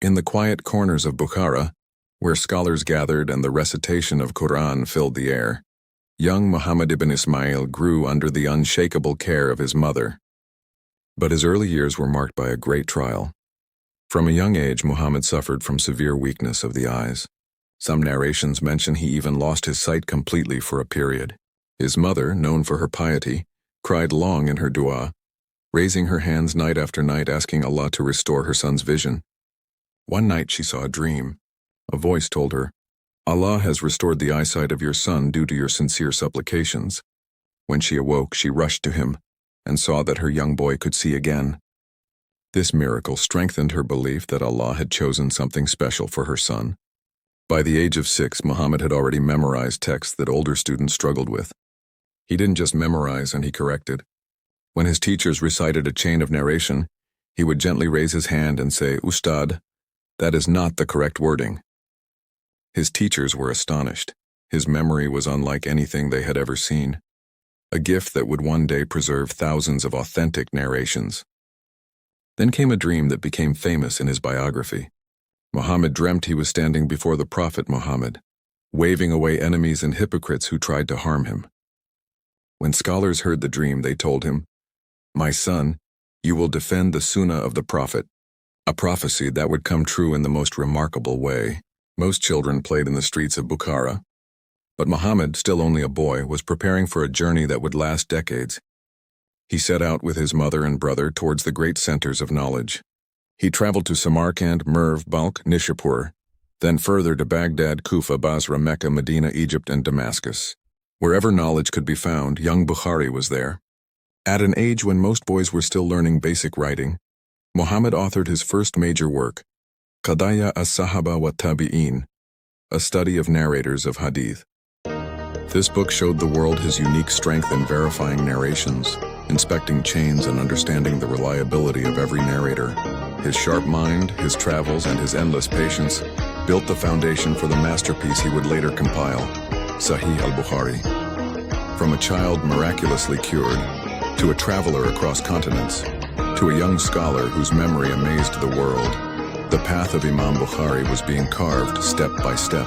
In the quiet corners of Bukhara, where scholars gathered and the recitation of Quran filled the air, young Muhammad ibn Ismail grew under the unshakable care of his mother. But his early years were marked by a great trial. From a young age, Muhammad suffered from severe weakness of the eyes. Some narrations mention he even lost his sight completely for a period. His mother, known for her piety, cried long in her dua, raising her hands night after night asking Allah to restore her son's vision. One night she saw a dream. A voice told her, "Allah has restored the eyesight of your son due to your sincere supplications." When she awoke, she rushed to him and saw that her young boy could see again. This miracle strengthened her belief that Allah had chosen something special for her son. By the age of 6, Muhammad had already memorized texts that older students struggled with. He didn't just memorize and he corrected. When his teachers recited a chain of narration, he would gently raise his hand and say, "Ustad, that is not the correct wording." His teachers were astonished. His memory was unlike anything they had ever seen, a gift that would one day preserve thousands of authentic narrations. Then came a dream that became famous in his biography. Muhammad dreamt he was standing before the Prophet Muhammad, waving away enemies and hypocrites who tried to harm him. When scholars heard the dream, they told him, "My son, you will defend the Sunnah of the Prophet," a prophecy that would come true in the most remarkable way. Most children played in the streets of Bukhara, but Muhammad, still only a boy, was preparing for a journey that would last decades. He set out with his mother and brother towards the great centers of knowledge. He traveled to Samarkand, Merv, Balkh, Nishapur, then further to Baghdad, Kufa, Basra, Mecca, Medina, Egypt, and Damascus. Wherever knowledge could be found, young Bukhari was there. At an age when most boys were still learning basic writing, Muhammad authored his first major work, Qadaya as-Sahaba wa Tabi'in, a study of narrators of hadith. This book showed the world his unique strength in verifying narrations, inspecting chains, and understanding the reliability of every narrator. His sharp mind, his travels, and his endless patience built the foundation for the masterpiece he would later compile, Sahih al-Bukhari. From a child miraculously cured, to a traveler across continents, to a young scholar whose memory amazed the world, the path of Imam Bukhari was being carved step by step.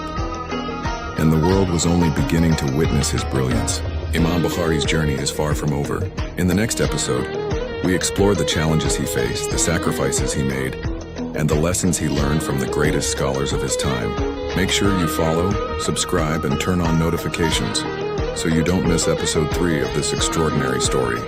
And the world was only beginning to witness his brilliance. Imam Bukhari's journey is far from over. In the next episode, we explore the challenges he faced, the sacrifices he made, and the lessons he learned from the greatest scholars of his time. Make sure you follow, subscribe, and turn on notifications so you don't miss episode 3 of this extraordinary story.